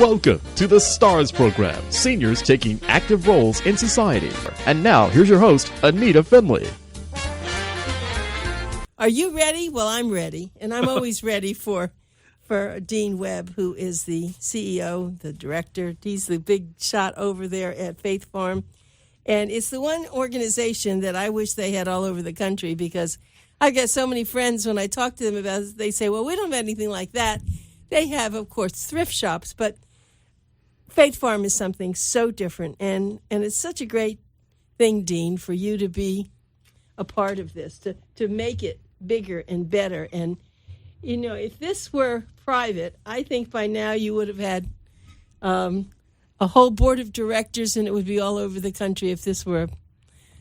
Welcome to the STARS program, seniors taking active roles in society. And now, here's your host, ANITA FINLEY. Are you ready? Well, I'm ready, and I'm always ready for Dean Webb, who is the CEO, the director. He's the big shot over there at Faith Farm, and it's the one organization that I wish they had all over the country, because I get so many friends when I talk to them about it, they say, well, we don't have anything like that. They have, of course, thrift shops, but Faith Farm is something so different, and it's such a great thing, Dean, for you to be a part of this, to make it bigger and better. And, you know, if this were private, I think by now you would have had a whole board of directors, and it would be all over the country if this were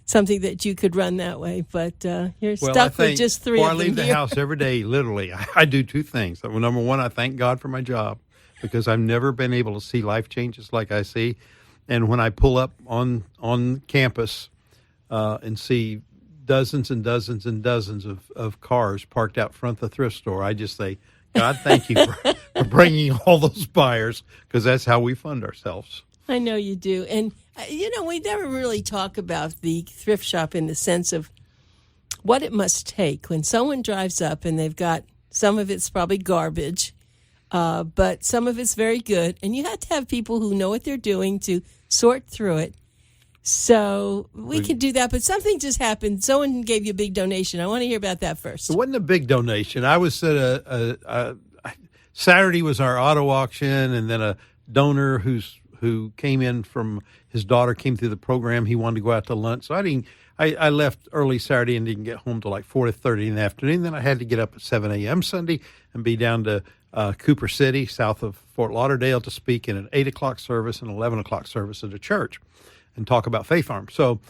something that you could run that way. But you're stuck with just three of them. Before I leave the house every day, literally, I do two things. Number one, I thank God for my job, because I've never been able to see life changes like I see. And when I pull up on campus and see dozens and dozens and dozens of cars parked out front of the thrift store, I just say, God, thank you for bringing all those buyers, because that's how we fund ourselves. I know you do. And, you know, we never really talk about the thrift shop in the sense of what it must take when someone drives up and they've got, some of it's probably garbage, but some of it's very good. And you have to have people who know what they're doing to sort through it. So we can do that, but something just happened. Someone gave you a big donation. I want to hear about that first. It wasn't a big donation. I was at Saturday was our auto auction, and then a donor who came in from, his daughter came through the program. He wanted to go out to lunch, so I left early Saturday and didn't get home till like 4:30 in the afternoon. Then I had to get up at 7 a.m. Sunday and be down to Cooper City, south of Fort Lauderdale, to speak in an 8 o'clock service and 11 o'clock service at a church and talk about Faith Farm. So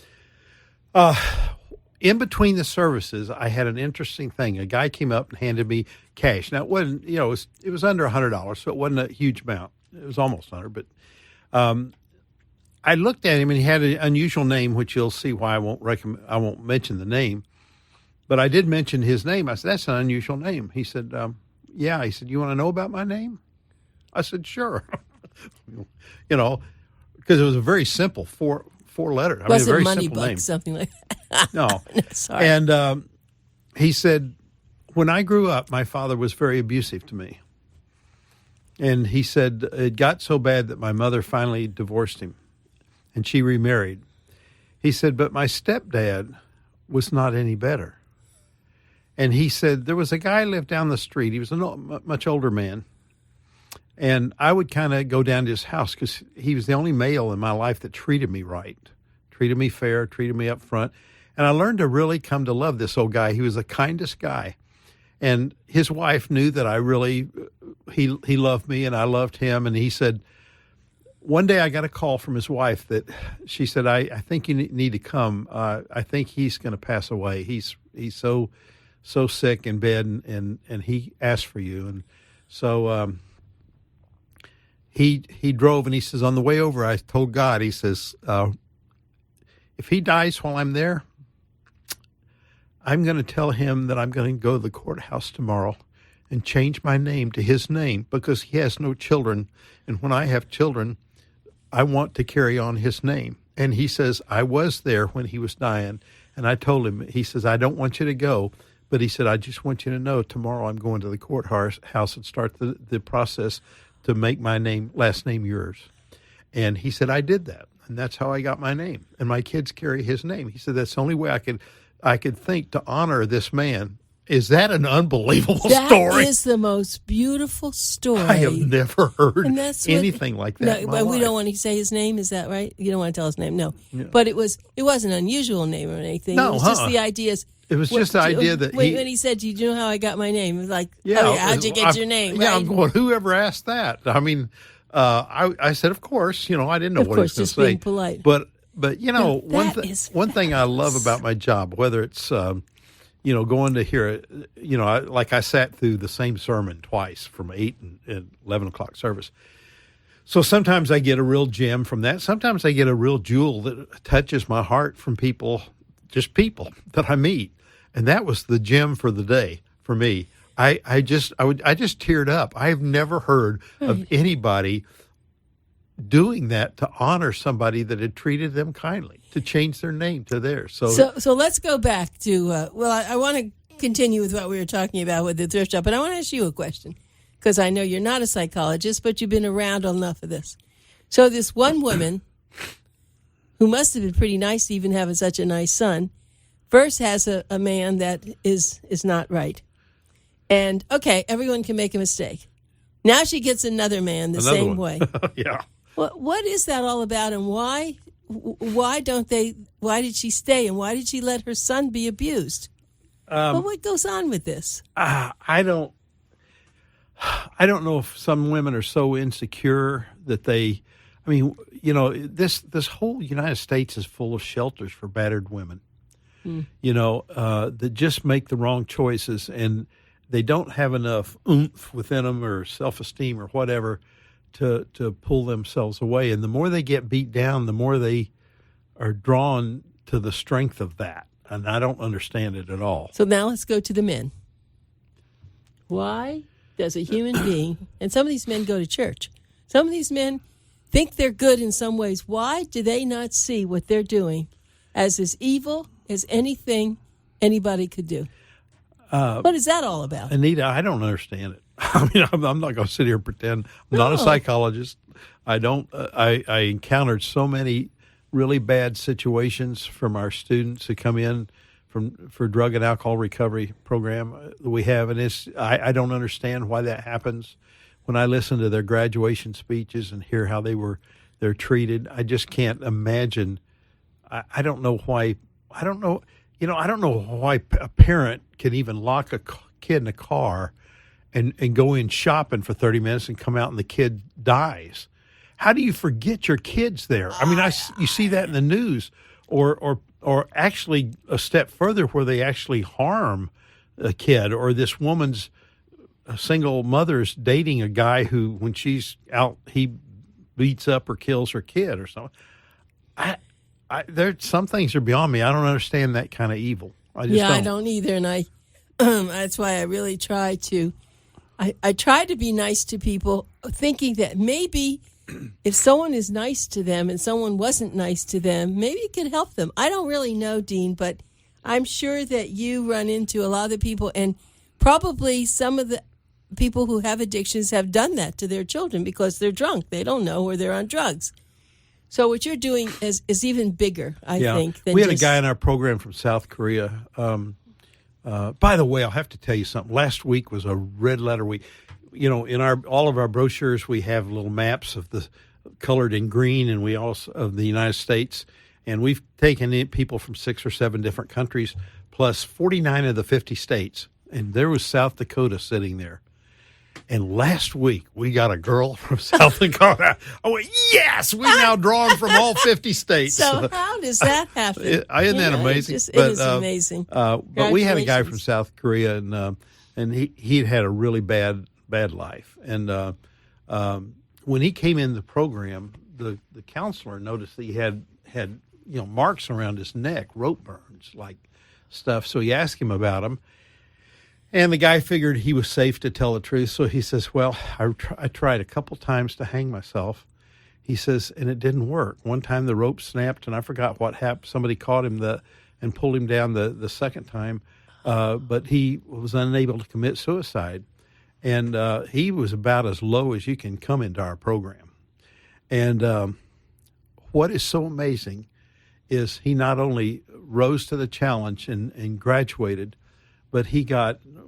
in between the services, I had an interesting thing. A guy came up and handed me cash. Now, it wasn't, you know, it was under $100, so it wasn't a huge amount. It was almost 100, but I looked at him, and he had an unusual name, which you'll see why I won't mention the name. But I did mention his name. I said, that's an unusual name. He said, yeah. He said, you want to know about my name? I said, sure. You know, because it was a very simple four letter. Was a very it Money simple Bug, name. something like that? No. Sorry. And he said, when I grew up, my father was very abusive to me. And he said it got so bad that my mother finally divorced him, and she remarried. He said, but my stepdad was not any better. And he said there was a guy who lived down the street. He was a much older man. And I would kind of go down to his house, because he was the only male in my life that treated me right, treated me fair, treated me up front. And I learned to really come to love this old guy. He was the kindest guy. And his wife knew that I really, he loved me and I loved him. And he said, one day I got a call from his wife that she said, I think you need to come. I think he's going to pass away. He's so sick in bed, and he asked for you. And so he drove, and he says, on the way over, I told God, he says, if he dies while I'm there, I'm going to tell him that I'm going to go to the courthouse tomorrow and change my name to his name, because he has no children. And when I have children, I want to carry on his name. And he says, I was there when he was dying. And I told him, he says, I don't want you to go. But he said, I just want you to know tomorrow I'm going to the courthouse and start the process to make my last name yours. And he said, I did that. And that's how I got my name. And my kids carry his name. He said, that's the only way I could think to honor this man. Is that an unbelievable story? That is the most beautiful story. I have never heard anything like that. No, but we don't want to say his name. Is that right? You don't want to tell his name. No. Yeah. But it was an unusual name or anything. No, it was just the ideas. It was just the idea that when he said, "Do you know how I got my name?" It was like, yeah, how'd you get your name? Yeah, right? I'm going, whoever asked that? I mean, I said, of course. You know, I didn't know what he was going to say. Being polite. But you know, one thing I love about my job, whether it's you know, going to hear it, you know, I sat through the same sermon twice from 8 and 11 o'clock service. So sometimes I get a real gem from that. Sometimes I get a real jewel that touches my heart from people that I meet. And that was the gem for the day for me. I just teared up. I've never heard of anybody doing that to honor somebody that had treated them kindly, to change their name to theirs. So let's go back to, I want to continue with what we were talking about with the thrift shop, but I want to ask you a question, because I know you're not a psychologist, but you've been around enough of this. So this one woman, who must have been pretty nice to even having such a nice son, first has a man that is not right. And, okay, everyone can make a mistake. Now she gets another man the same way. Yeah. What is that all about, and why did she stay, and why did she let her son be abused? What goes on with this? I don't know if some women are so insecure that they, I mean, this whole United States is full of shelters for battered women, that just make the wrong choices, and they don't have enough oomph within them or self-esteem or whatever to pull themselves away. And the more they get beat down, the more they are drawn to the strength of that. And I don't understand it at all. So now let's go to the men. Why does a human being, and some of these men go to church, some of these men think they're good in some ways. Why do they not see what they're doing as evil as anything anybody could do? What is that all about? Anita, I don't understand it. I mean, I'm not going to sit here and pretend. I'm not a psychologist. I encountered so many really bad situations from our students who come in for drug and alcohol recovery program that we have, and I don't understand why that happens. When I listen to their graduation speeches and hear how they're treated, I just can't imagine. I don't know why. I don't know why a parent can even lock a kid in a car and go in shopping for 30 minutes and come out and the kid dies. How do you forget your kids there? I mean, you see that in the news, or actually a step further where they actually harm a kid, or this woman's a single mother's dating a guy who, when she's out, he beats up or kills her kid or something. Some things are beyond me. I don't understand that kind of evil. I don't either, and that's why I really try to. I try to be nice to people, thinking that maybe if someone is nice to them and someone wasn't nice to them, maybe it could help them. I don't really know, Dean, but I'm sure that you run into a lot of the people, and probably some of the people who have addictions have done that to their children because they're drunk. They don't know, or they're on drugs. So what you're doing is even bigger, I think. Than we had a guy in our program from South Korea. By the way, I'll have to tell you something. Last week was a red letter week. In all of our brochures, we have little maps of the colored in green, and we also of the United States. And we've taken in people from 6 or 7 different countries, plus 49 of the 50 states. And there was South Dakota sitting there. And last week, we got a girl from South Dakota. I went, yes, we now drawn from all 50 states. So how does that happen? Isn't that amazing? It is amazing. But we had a guy from South Korea, and he'd had a really bad life. And when he came in the program, the counselor noticed that he had marks around his neck, rope burns, like stuff. So he asked him about them. And the guy figured he was safe to tell the truth. So he says, well, I tried a couple times to hang myself. He says, and it didn't work. One time the rope snapped, and I forgot what happened. Somebody caught him and pulled him down the second time. But he was unable to commit suicide. And he was about as low as you can come into our program. And what is so amazing is he not only rose to the challenge and graduated, but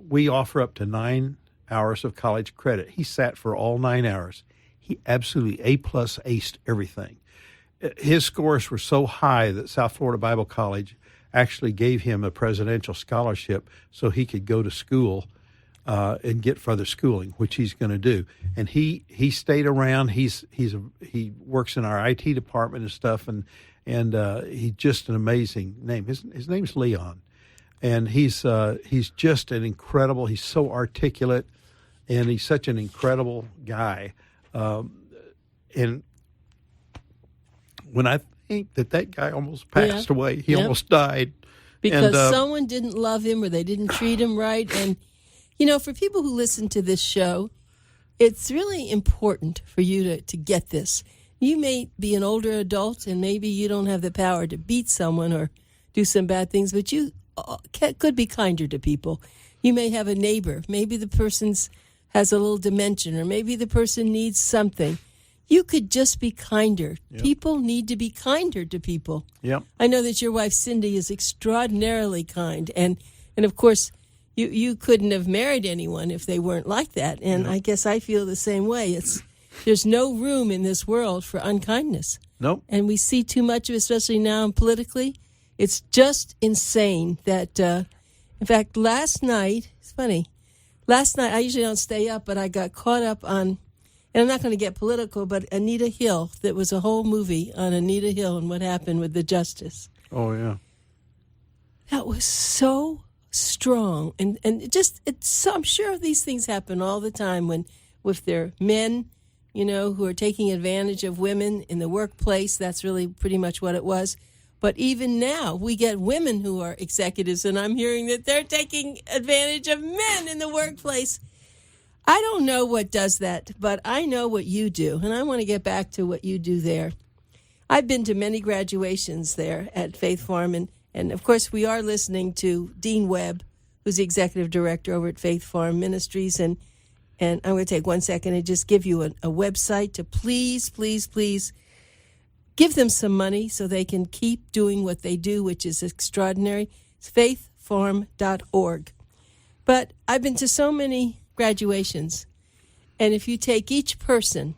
we offer up to 9 hours of college credit. He sat for all 9 hours. He absolutely A-plus aced everything. His scores were so high that South Florida Bible College actually gave him a presidential scholarship so he could go to school and get further schooling, which he's going to do. And he stayed around. He works in our IT department and stuff, and he's just an amazing name. His name's Leon. And he's just an incredible. He's so articulate, and he's such an incredible guy. And when I think that guy almost passed away, he almost died because someone didn't love him or they didn't treat him right. And for people who listen to this show, it's really important for you to get this. You may be an older adult, and maybe you don't have the power to beat someone or do some bad things, but you could be kinder to people. You may have a neighbor. Maybe the person has a little dementia, or maybe the person needs something. You could just be kinder. Yep. People need to be kinder to people. Yep. I know that your wife, Cindy, is extraordinarily kind. And of course, you couldn't have married anyone if they weren't like that. And I guess I feel the same way. There's no room in this world for unkindness. Nope. And we see too much of it, especially now politically. It's just insane that, in fact, last night, it's funny. Last night, I usually don't stay up, but I got caught up on, and I'm not going to get political, but Anita Hill. There was a whole movie on Anita Hill and what happened with the justice. Oh, yeah. That was so strong. And I'm sure these things happen all the time with their men, who are taking advantage of women in the workplace. That's really pretty much what it was. But even now, we get women who are executives, and I'm hearing that they're taking advantage of men in the workplace. I don't know what does that, but I know what you do, and I want to get back to what you do there. I've been to many graduations there at Faith Farm, and of course, we are listening to Dean Webb, who's the executive director over at Faith Farm Ministries, and I'm going to take 1 second and just give you a website to please give them some money so they can keep doing what they do, which is extraordinary. It's faithfarm.org. But I've been to so many graduations, and if you take each person,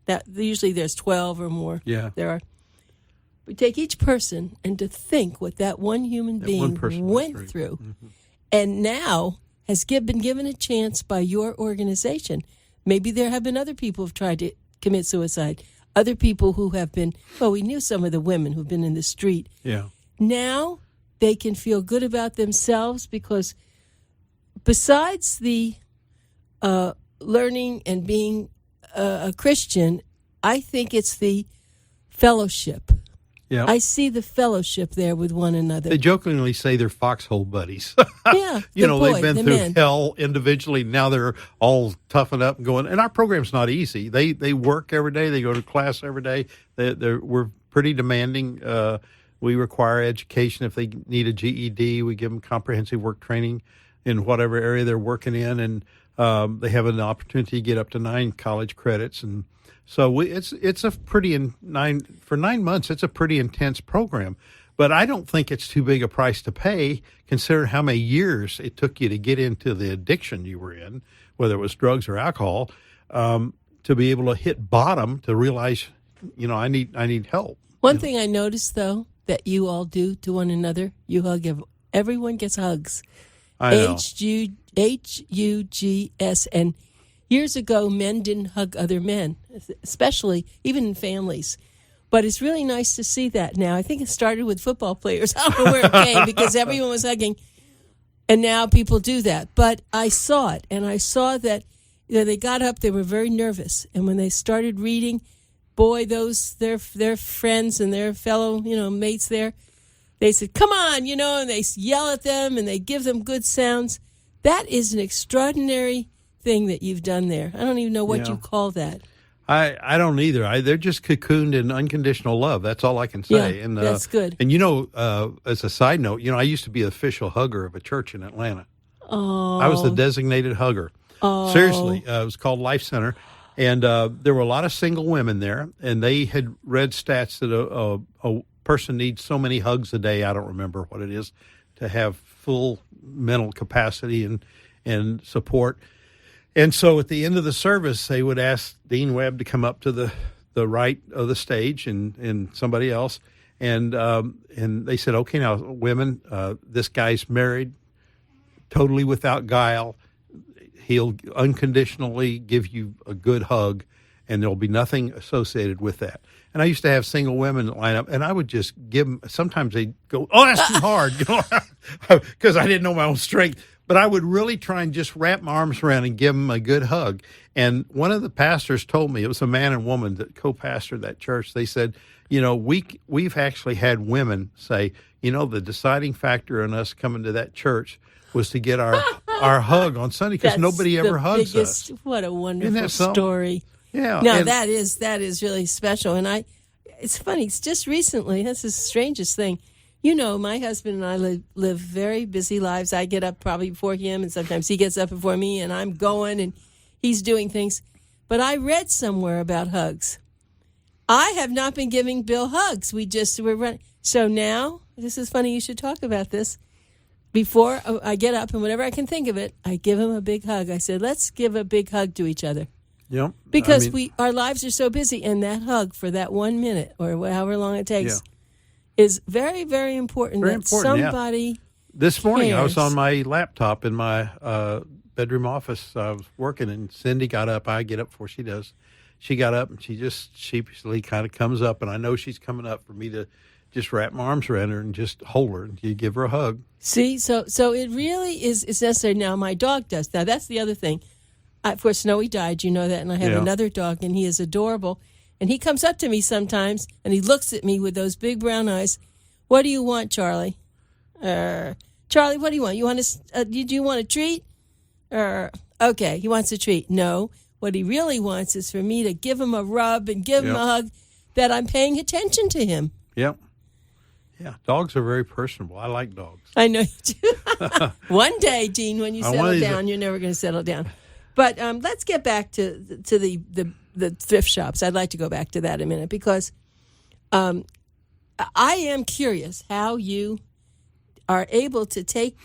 that usually there's 12 or more. Yeah. There are. We take each person and to think what that one human being went through, and now has been given a chance by your organization. Maybe there have been other people who've tried to commit suicide. Other people who have been, we knew some of the women who've been in the street. Yeah. Now they can feel good about themselves because besides the learning and being a Christian, I think it's the fellowship. Yeah. I see the fellowship there with one another. They jokingly say they're foxhole buddies. Yeah. They've been through hell individually. Now they're all toughened up and going. And our program's not easy. They work every day. They go to class every day. We're pretty demanding. We require education. If they need a GED, we give them comprehensive work training in whatever area they're working in. And they have an opportunity to get up to 9 college credits. And so it's a pretty for 9 months. It's a pretty intense program, but I don't think it's too big a price to pay, considering how many years it took you to get into the addiction you were in, whether it was drugs or alcohol, to be able to hit bottom to realize, I need help. One thing I noticed though that you all do to one another, you hug. Everyone gets hugs. I know. HUGS. And years ago, men didn't hug other men, especially even in families. But it's really nice to see that now. I think it started with football players. I don't know where it came because everyone was hugging. And now people do that. But I saw it, and I saw that they got up, they were very nervous. And when they started reading, boy, their friends and their fellow, mates there, they said, come on, and they yell at them and they give them good sounds. That is an extraordinary thing that you've done there. I don't even know what you call that. I don't either. They're just cocooned in unconditional love. That's all I can say. Yeah, and that's good. And as a side note, I used to be the official hugger of a church in Atlanta. Oh, I was the designated hugger. Oh. Seriously, it was called Life Center, and there were a lot of single women there, and they had read stats that a person needs so many hugs a day. I don't remember what it is to have full mental capacity and support. And so at the end of the service, they would ask Dean Webb to come up to the right of the stage and somebody else. And they said, okay, now, women, this guy's married, totally without guile. He'll unconditionally give you a good hug, and there'll be nothing associated with that. And I used to have single women line up, and I would just give them, sometimes they'd go, oh, that's too hard, because I didn't know my own strength. But I would really try and just wrap my arms around and give them a good hug. And one of the pastors told me, it was a man and woman that co-pastored that church. They said, we've actually had women say, the deciding factor in us coming to that church was to get our hug on Sunday because nobody ever hugs us. What a wonderful story. Yeah. No, and- that is really special. And it's funny. It's just recently. This is the strangest thing. You know, my husband and I live very busy lives. I get up probably before him, and sometimes he gets up before me, and I'm going, and he's doing things. But I read somewhere about hugs. I have not been giving Bill hugs. We're running. So now, this is funny. You should talk about this. Before I get up, and whenever I can think of it, I give him a big hug. I said, let's give a big hug to each other. Yep. Because our lives are so busy, and that hug for that 1 minute or however long it takes is very, very important. Very that important, somebody This morning, I was cares. on my laptop in my bedroom office. I was working, and Cindy got up. I get up before she does. She got up, and she just sheepishly kind of comes up, and I know she's coming up for me to just wrap my arms around her and just hold her, and you give her a hug. See, so it really is necessary. Now, my dog does. Now, that's the other thing. Of course, Snowy died, you know that, and I have another dog, and he is adorable. And he comes up to me sometimes, and he looks at me with those big brown eyes. What do you want, Charlie? Charlie, what do you want? You want do you want a treat? Okay, he wants a treat. No, what he really wants is for me to give him a rub and give him a hug, that I'm paying attention to him. Yep. Yeah, dogs are very personable. I like dogs. I know you do. One day, Dean, when you settle down, you're never going to settle down. But let's get back to the thrift shops. I'd like to go back to that in a minute, because I am curious how you are able to take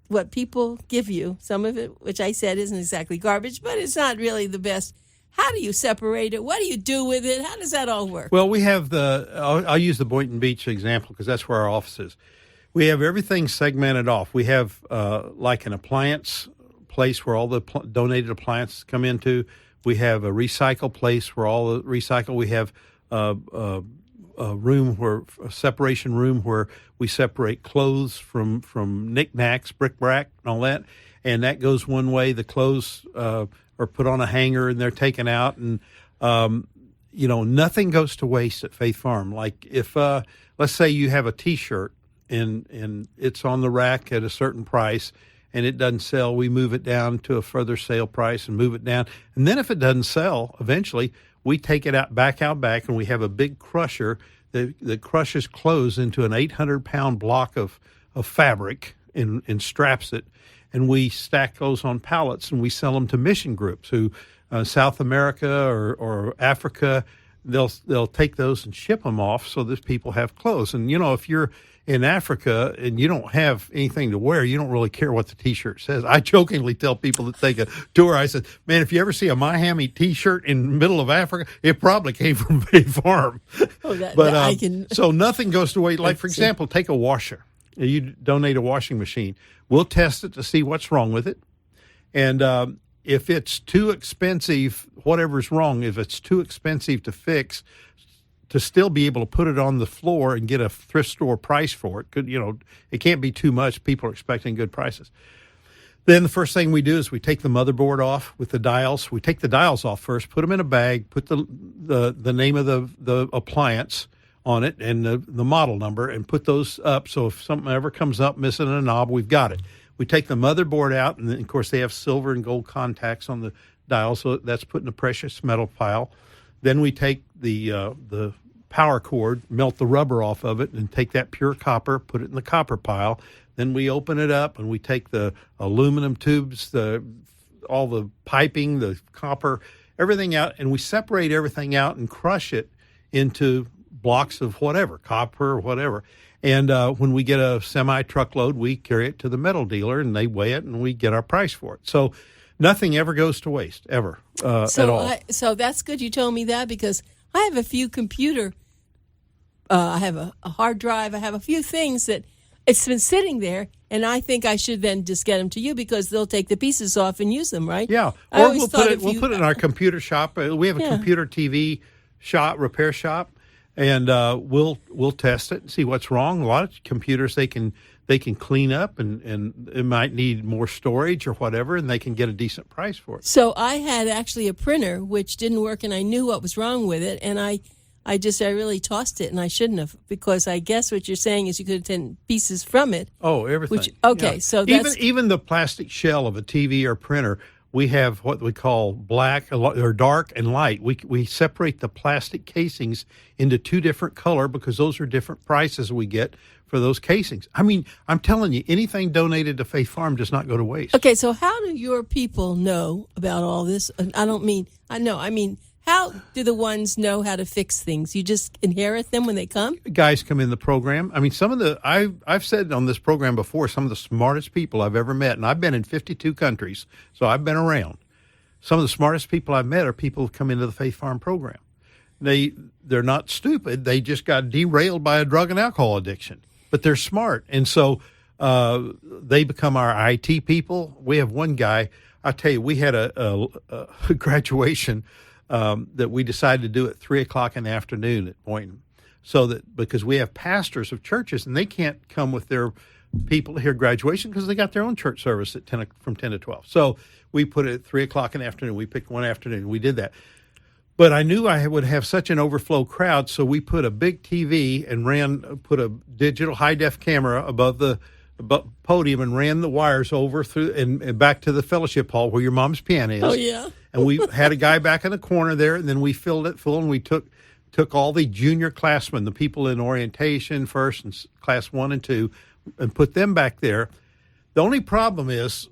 what people give you, some of it, which I said isn't exactly garbage, but it's not really the best. How do you separate it? What do you do with it? How does that all work? Well, we have I'll use the Boynton Beach example because that's where our office is. We have everything segmented off. We have like an appliance place where all the donated appliances come into. We have a recycle place where all the recycle. We have a separation room where we separate clothes from knickknacks, bric-a-brac, and all that. And that goes one way. The clothes are put on a hanger and they're taken out. And, nothing goes to waste at Faith Farm. Like if, let's say you have a T-shirt and it's on the rack at a certain price and it doesn't sell, we move it down to a further sale price and move it down. And then if it doesn't sell, eventually we take it back, and we have a big crusher that crushes clothes into an 800-pound block of fabric and straps it. And we stack those on pallets and we sell them to mission groups who, South America or Africa, they'll take those and ship them off so that people have clothes. And, if you're in Africa and you don't have anything to wear, you don't really care what the T-shirt says. I jokingly tell people that take a tour, I said, man, if you ever see a Miami T-shirt in the middle of Africa, it probably came from Faith Farm. So nothing goes to waste. Like, for example, take a washer. You donate a washing machine. We'll test it to see what's wrong with it. And if it's too expensive, whatever's wrong, if it's too expensive to fix, to still be able to put it on the floor and get a thrift store price for it, it can't be too much. People are expecting good prices. Then the first thing we do is we take the motherboard off with the dials. We take the dials off first, put them in a bag, put the name of the appliance on it and the model number, and put those up so if something ever comes up missing a knob, we've got it. We take the motherboard out, and then, of course, they have silver and gold contacts on the dial, so that's put in a precious metal pile. Then we take the power cord, melt the rubber off of it, and take that pure copper, put it in the copper pile. Then we open it up, and we take the aluminum tubes, all the piping, the copper, everything out, and we separate everything out and crush it into blocks of whatever, copper or whatever. And when we get a semi-truckload, we carry it to the metal dealer, and they weigh it, and we get our price for it. So nothing ever goes to waste, ever, at all. So that's good you told me that, because I have a few I have a hard drive, I have a few things that it's been sitting there, and I think I should then just get them to you because they'll take the pieces off and use them, right? Yeah, or we'll put it in our computer shop. We have a computer TV shop, repair shop, and we'll test it and see what's wrong. A lot of computers they can clean up, and it might need more storage or whatever, and they can get a decent price for it. So I had actually a printer which didn't work, and I knew what was wrong with it, and I really tossed it, and I shouldn't have, because I guess what you're saying is you could have taken pieces from it. Oh, everything. So that's even the plastic shell of a TV or printer, We have what we call black or dark and light. We separate the plastic casings into two different color because those are different prices we get for those casings. I mean, I'm telling you, anything donated to Faith Farm does not go to waste. Okay, so how do your people know about all this? I mean, how do the ones know how to fix things? You just inherit them when they come? Guys come in the program. I mean, I've said on this program before, some of the smartest people I've ever met, and I've been in 52 countries, so I've been around. Some of the smartest people I've met are people who come into the Faith Farm program. They're not stupid. They just got derailed by a drug and alcohol addiction, but they're smart. And so they become our IT people. We have one guy, I'll tell you, we had a graduation that we decided to do at 3:00 in the afternoon at Boynton, so that because we have pastors of churches and they can't come with their people to hear graduation because they got their own church service at from 10 to 12. So we put it at 3:00 in the afternoon. We picked one afternoon. We did that, but I knew I would have such an overflow crowd, so we put a big TV and put a digital high def camera above the podium and ran the wires over through and back to the fellowship hall where your mom's piano is. Oh yeah. And we had a guy back in the corner there, and then we filled it full, and we took all the junior classmen, the people in orientation, first and class 1 and 2, and put them back there. The only problem is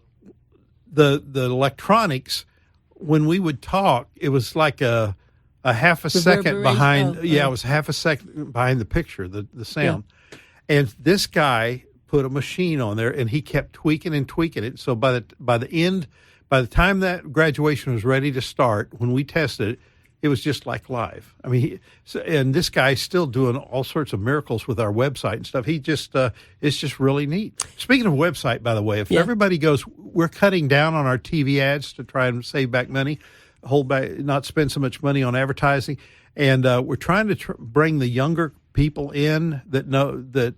the electronics. When we would talk, it was like a half a second behind. It was half a second behind the picture, the sound. Yeah. And this guy put a machine on there, and he kept tweaking it. So by the time that graduation was ready to start, when we tested it, it was just like live. I mean, and this guy's still doing all sorts of miracles with our website and stuff. He just, it's just really neat. Speaking of website, by the way, if everybody goes, we're cutting down on our TV ads to try and save back money, hold back, not spend so much money on advertising. And we're trying to bring the younger people in that know that,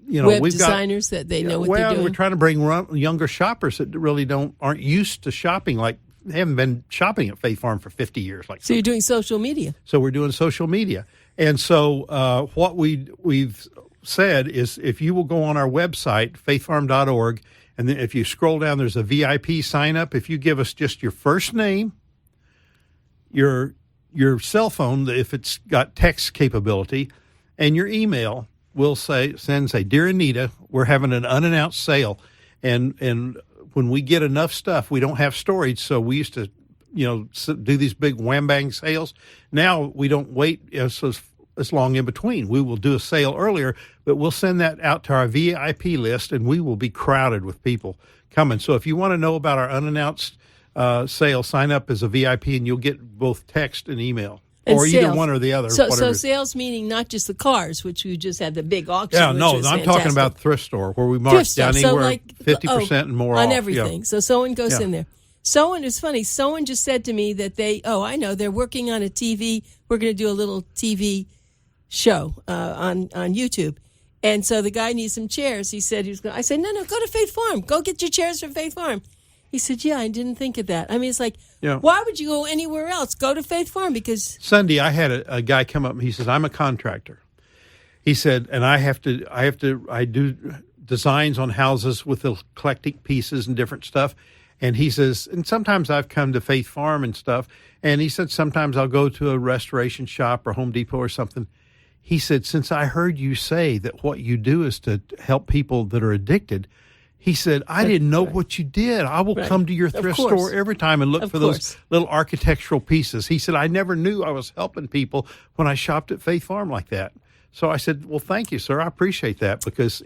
web we've designers that they know what they're doing. We're trying to bring younger shoppers that really aren't used to shopping, like they haven't been shopping at Faith Farm for 50 years. So you're doing social media. So we're doing social media. And so what we've said is if you will go on our website, faithfarm.org, and then if you scroll down, there's a VIP sign up. If you give us just your first name, your cell phone, if it's got text capability, and your email, we'll say, Dear Anita, we're having an unannounced sale. And when we get enough stuff, we don't have storage. So we used to, do these big wham bang sales. Now we don't wait as long in between. We will do a sale earlier, but we'll send that out to our VIP list, and we will be crowded with people coming. So if you want to know about our unannounced sale, sign up as a VIP, and you'll get both text and email. Or sales. Either one or the other. So sales meaning not just the cars, which we just had the big auction. Yeah, no, I'm talking about thrift store where we mark down anywhere 50% and more on off. Everything. Yeah. So someone goes in there. Someone is funny. Someone just said to me that they're working on a TV. We're going to do a little TV show on YouTube. And so the guy needs some chairs. He said I said, no, go to Faith Farm. Go get your chairs from Faith Farm. He said, I didn't think of that. I mean, it's like, why would you go anywhere else? Go to Faith Farm because... Sunday, I had a guy come up and he says, I'm a contractor. He said, and I do designs on houses with eclectic pieces and different stuff. And he says, and sometimes I've come to Faith Farm and stuff. And he said, sometimes I'll go to a restoration shop or Home Depot or something. He said, since I heard you say that what you do is to help people that are addicted, he said, I didn't know what you did. I will come to your thrift store every time and look for those little architectural pieces. He said, I never knew I was helping people when I shopped at Faith Farm like that. So I said, well, thank you, sir. I appreciate that because,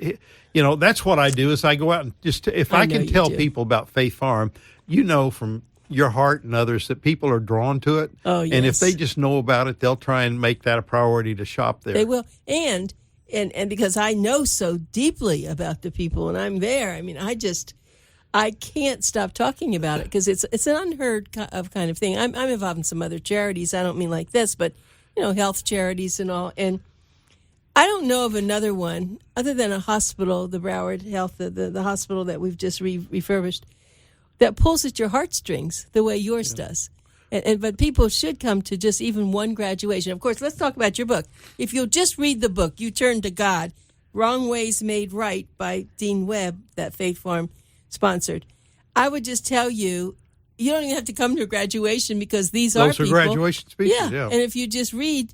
that's what I do is I go out and if I can tell people about Faith Farm, from your heart and others that people are drawn to it. Oh, yes. And if they just know about it, they'll try and make that a priority to shop there. They will. And because I know so deeply about the people and I'm there, I mean, I can't stop talking about it because it's an unheard of kind of thing. I'm involved in some other charities. I don't mean like this, but, health charities and all. And I don't know of another one other than a hospital, the Broward Health, the hospital that we've just refurbished, that pulls at your heartstrings the way yours does. But people should come to just even one graduation. Of course, let's talk about your book. If you'll just read the book, You Turn to God, Wrong Ways Made Right by Dean Webb, that Faith Farm sponsored. I would just tell you, you don't even have to come to a graduation because these Those are are people. graduation speeches, yeah. And if you just read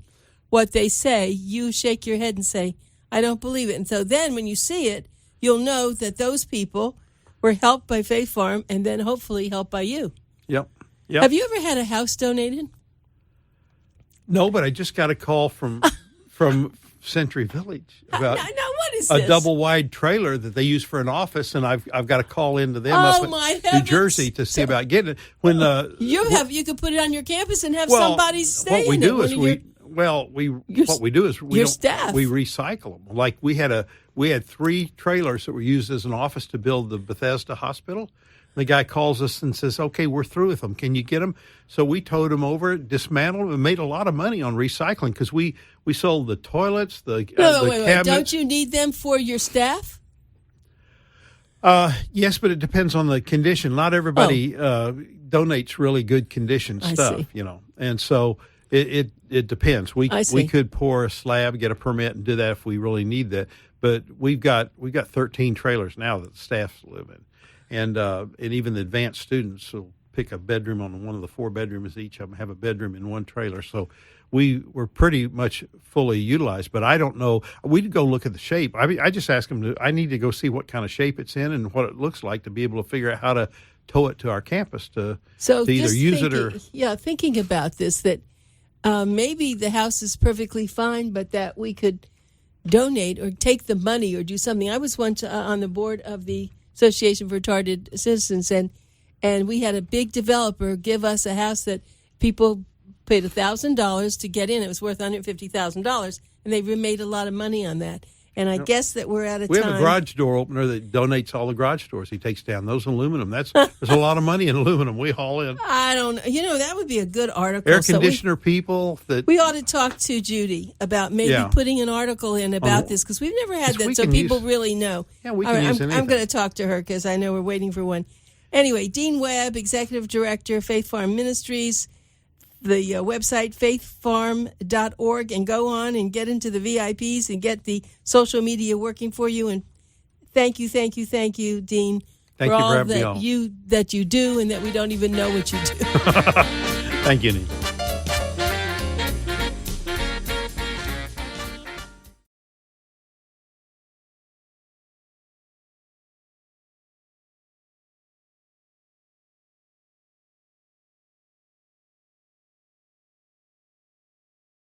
what they say, you shake your head and say, I don't believe it. And so then when you see it, you'll know that those people were helped by Faith Farm and then hopefully helped by you. Yep. Have you ever had a house donated? No, but I just got a call from Century Village about I know, what is a this? double wide trailer that they use for an office, and I've got to call into them Oh, up in my New heavens. Jersey to see about getting it. When You could put it on your campus and have somebody stay what we in do it. is we your staff. we recycle them. Like we had 3 trailers that were used as an office to build the Bethesda hospital. The guy calls us and says, okay, we're through with them. Can you get them? So we towed them over, dismantled them, and made a lot of money on recycling because we sold the toilets, the cabinets. Wait. Don't you need them for your staff? Yes, but it depends on the condition. Not everybody donates really good condition stuff, and so it depends. We could pour a slab, get a permit, and do that if we really need that. But we've got 13 trailers now that the staff live in. And even the advanced students will pick a bedroom on one of the 4 bedrooms. Each of them have a bedroom in one trailer. So we were pretty much fully utilized. But I don't know. We'd go look at the shape. I just asked them I need to go see what kind of shape it's in and what it looks like to be able to figure out how to tow it to our campus to either use it or. Yeah, thinking about this, that maybe the house is perfectly fine, but that we could donate or take the money or do something. I was once on the board of the Association for Retarded Citizens, and we had a big developer give us a house that people paid $1,000 to get in. It was worth $150,000, and they made a lot of money on that. And I guess that we're at a time. We have a garage door opener that donates all the garage doors. He takes down those aluminum. There's a lot of money in aluminum. We haul in. I don't know. That would be a good article. Air conditioner people. We ought to talk to Judy about maybe putting an article in about this because we've never had that, so people really know. Yeah, we can use anything. I'm going to talk to her because I know we're waiting for one. Anyway, Dean Webb, Executive Director, Faith Farm Ministries. The website, faithfarm.org, and go on and get into the VIPs and get the social media working for you. And thank you, Dean, for all having me on. that you do and that we don't even know what you do. Thank you, Anita.